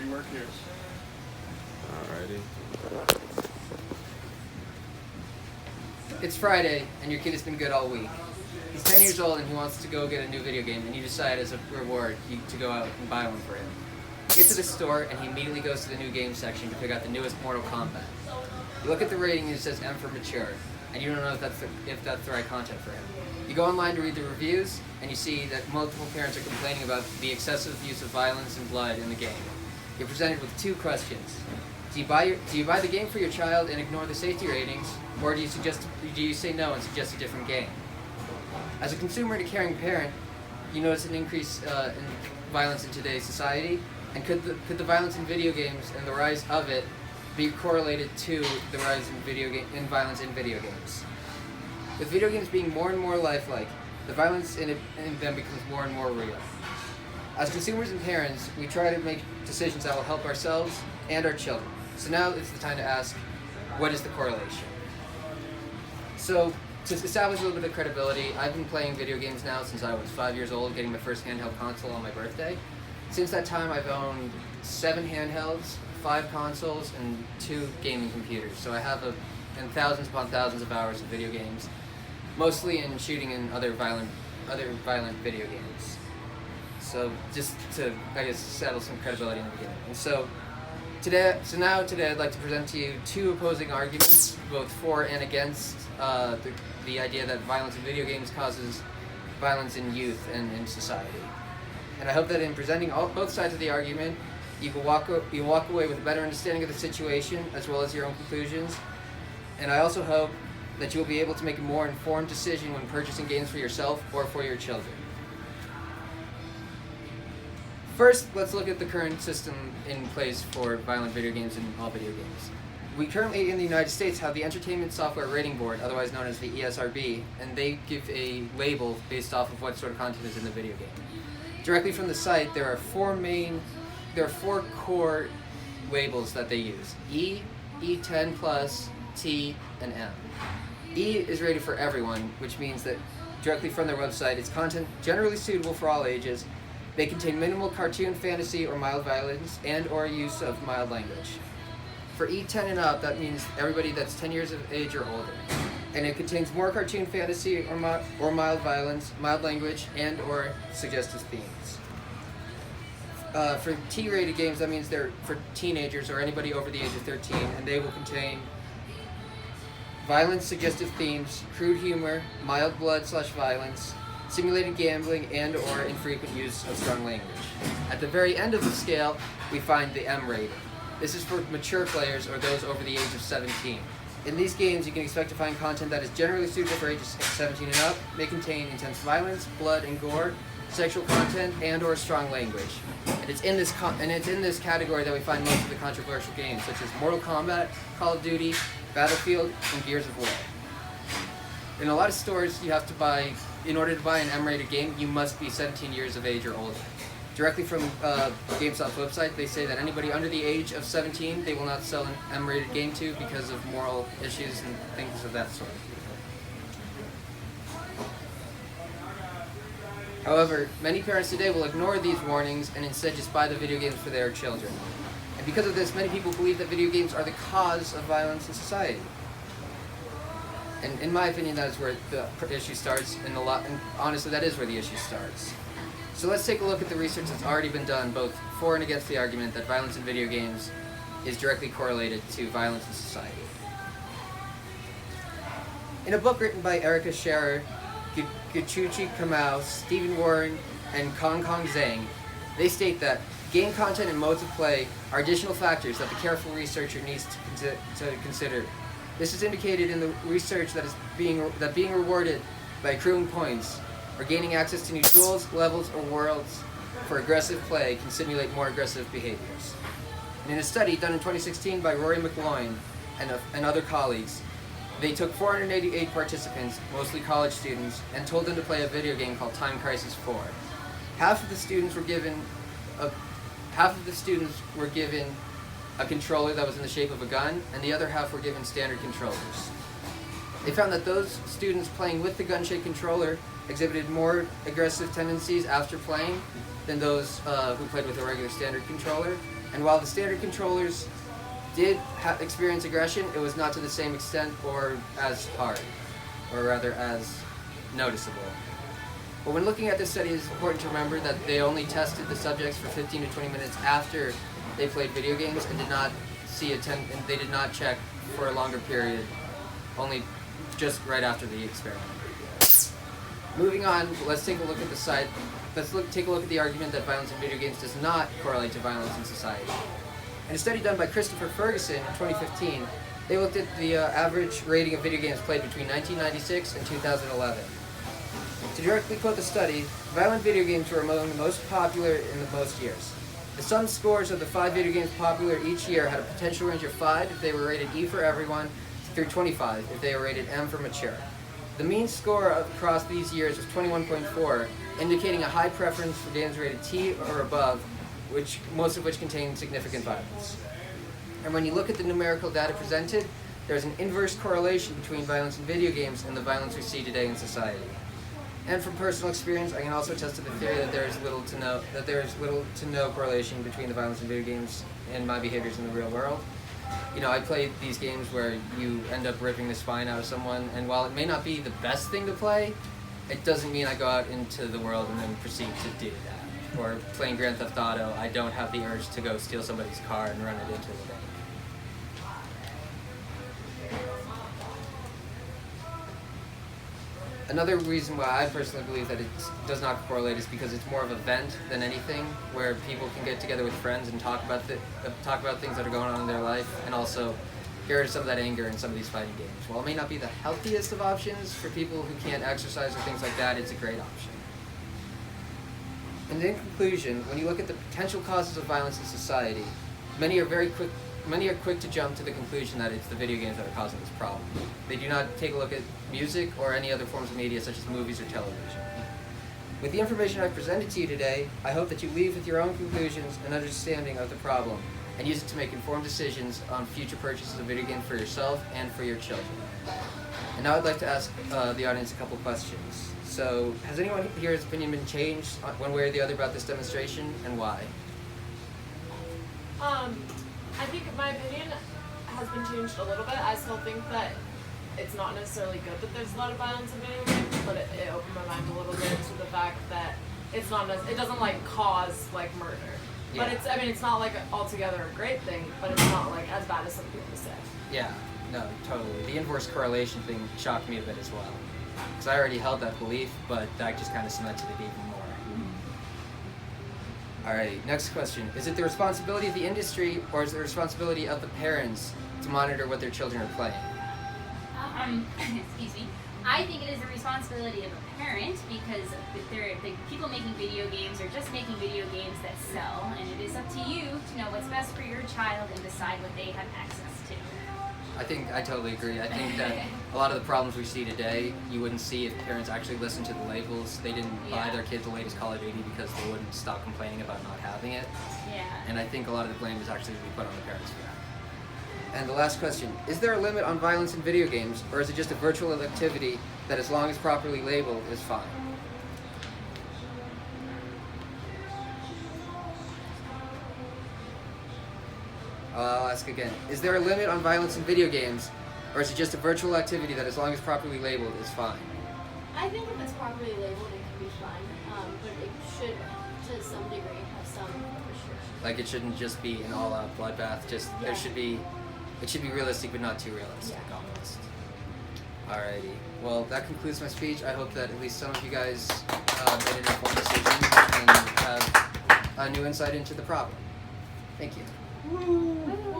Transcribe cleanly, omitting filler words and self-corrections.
We work here. Alrighty. It's Friday, and your kid has been good all week. He's 10 years old, and he wants to go get a new video game, and you decide as a reward to go out and buy one for him. You get to the store, and he immediately goes to the new game section to pick out the newest Mortal Kombat. You look at the rating, and it says M for mature, and you don't know if that's the right content for him. You go online to read the reviews, and you see that multiple parents are complaining about the excessive use of violence and blood in the game. You're presented with two questions. Do you buy the game for your child and ignore the safety ratings, or do you say no and suggest a different game? As a consumer and a caring parent, you notice an increase in violence in today's society, and could the violence in video games and the rise of it be correlated to the rise in violence in video games? With video games being more and more lifelike, the violence in them becomes more and more real. As consumers and parents, we try to make decisions that will help ourselves and our children. So now it's the time to ask, what is the correlation? So, to establish a little bit of credibility, I've been playing video games now since I was 5 years old, getting my first handheld console on my birthday. Since that time, I've owned 7 handhelds, 5 consoles, and 2 gaming computers. So I have thousands upon thousands of hours of video games, mostly in shooting and other violent video games. So just to, I guess, settle some credibility in the beginning. And so today I'd like to present to you 2 opposing arguments, both for and against the idea that violence in video games causes violence in youth and in society. And I hope that in presenting both sides of the argument, you will walk away with a better understanding of the situation as well as your own conclusions. And I also hope that you will be able to make a more informed decision when purchasing games for yourself or for your children. First, let's look at the current system in place for violent video games and all video games. We currently, in the United States, have the Entertainment Software Rating Board, otherwise known as the ESRB, and they give a label based off of what sort of content is in the video game. Directly from the site, there are 4 core labels that they use: E, E10+, T, and M. E is rated for everyone, which means that directly from their website, it's content generally suitable for all ages. They contain minimal cartoon, fantasy, or mild violence, and or use of mild language. For E10 and up, that means everybody that's 10 years of age or older. And it contains more cartoon, fantasy, or mild violence, mild language, and or suggestive themes. For T-rated games, that means they're for teenagers or anybody over the age of 13, and they will contain violence, suggestive themes, crude humor, mild blood/violence, simulated gambling, and or infrequent use of strong language. At the very end of the scale, we find the M rating. This is for mature players or those over the age of 17. In these games, you can expect to find content that is generally suitable for ages 17 and up, may contain intense violence, blood and gore, sexual content, and or strong language. And it's in this category that we find most of the controversial games, such as Mortal Kombat, Call of Duty, Battlefield, and Gears of War. In a lot of stores, in order to buy an M-rated game, you must be 17 years of age or older. Directly from GameStop's website, they say that anybody under the age of 17, they will not sell an M-rated game to because of moral issues and things of that sort. However, many parents today will ignore these warnings and instead just buy the video games for their children. And because of this, many people believe that video games are the cause of violence in society. And in my opinion, that is where the issue starts, and honestly, that is where the issue starts. So let's take a look at the research that's already been done, both for and against the argument that violence in video games is directly correlated to violence in society. In a book written by Erica Scherer, Guchuchi Kamau, Stephen Warren, and Kong Zhang, they state that game content and modes of play are additional factors that the careful researcher needs to consider. This is indicated in the research that being rewarded by accruing points or gaining access to new tools, levels, or worlds for aggressive play can simulate more aggressive behaviors. And in a study done in 2016 by Rory McLoyne and other colleagues, they took 488 participants, mostly college students, and told them to play a video game called Time Crisis 4. Half of the students were given a controller that was in the shape of a gun, and the other half were given standard controllers. They found that those students playing with the gun-shaped controller exhibited more aggressive tendencies after playing than those who played with a regular standard controller, And while the standard controllers did experience aggression, it was not to the same extent or as hard, or rather as noticeable. But when looking at this study, it is important to remember that they only tested the subjects for 15 to 20 minutes after they played video games and did not and they did not check for a longer period, only just right after the experiment. Moving on, let's take a look at the side. Take a look at the argument that violence in video games does not correlate to violence in society. In a study done by Christopher Ferguson in 2015, they looked at the average rating of video games played between 1996 and 2011. To directly quote the study, violent video games were among the most popular in the most years. The sum scores of the 5 video games popular each year had a potential range of 5 if they were rated E for everyone, through 25 if they were rated M for mature. The mean score across these years was 21.4, indicating a high preference for games rated T or above, most of which contain significant violence. And when you look at the numerical data presented, there's an inverse correlation between violence in video games and the violence we see today in society. And from personal experience, I can also attest to the theory that there is little to no correlation between the violence in video games and my behaviors in the real world. You know, I play these games where you end up ripping the spine out of someone, and while it may not be the best thing to play, it doesn't mean I go out into the world and then proceed to do that. Or playing Grand Theft Auto, I don't have the urge to go steal somebody's car and run it into the bank. Another reason why I personally believe that it does not correlate is because it's more of a vent than anything, where people can get together with friends and talk about things that are going on in their life, and also get rid of some of that anger in some of these fighting games. While it may not be the healthiest of options for people who can't exercise or things like that, it's a great option. And in conclusion, when you look at the potential causes of violence in society, many are quick to jump to the conclusion that it's the video games that are causing this problem. They do not take a look at music or any other forms of media such as movies or television. With the information I've presented to you today, I hope that you leave with your own conclusions and understanding of the problem and use it to make informed decisions on future purchases of video games for yourself and for your children. And now I'd like to ask the audience a couple questions. So, has anyone here's opinion been changed one way or the other about this demonstration, and why? I think my opinion has been changed a little bit. I still think that it's not necessarily good that there's a lot of violence in video games, but it opened my mind a little bit to the fact that it doesn't like cause like murder. Yeah. But it's not like altogether a great thing, but it's not like as bad as some people say. Yeah, no, totally. The inverse correlation thing shocked me a bit as well. Because I already held that belief, but that just kind of cemented it even more. Alright, next question. Is it the responsibility of the industry, or is it the responsibility of the parents to monitor what their children are playing? Excuse me. I think it is the responsibility of a parent, because the people making video games are just making video games that sell, and it is up to you to know what's best for your child and decide what they have access to. I totally agree. I think that a lot of the problems we see today, you wouldn't see if parents actually listened to the labels. They didn't buy their kids the latest Call of Duty because they wouldn't stop complaining about not having it. Yeah. And I think a lot of the blame is actually to be put on the parents for that. And the last question, is there a limit on violence in video games, or is it just a virtual activity that as long as properly labeled is fine? I'll ask again. Is there a limit on violence in video games, or is it just a virtual activity that as long as properly labeled is fine? I think if it's properly labeled, it can be fine, but it should, to some degree, have some restrictions. Like it shouldn't just be an all-out bloodbath. It should be realistic, but not too realistic, almost. Alrighty. Well, that concludes my speech. I hope that at least some of you guys made an informed decision and have a new insight into the problem. Thank you.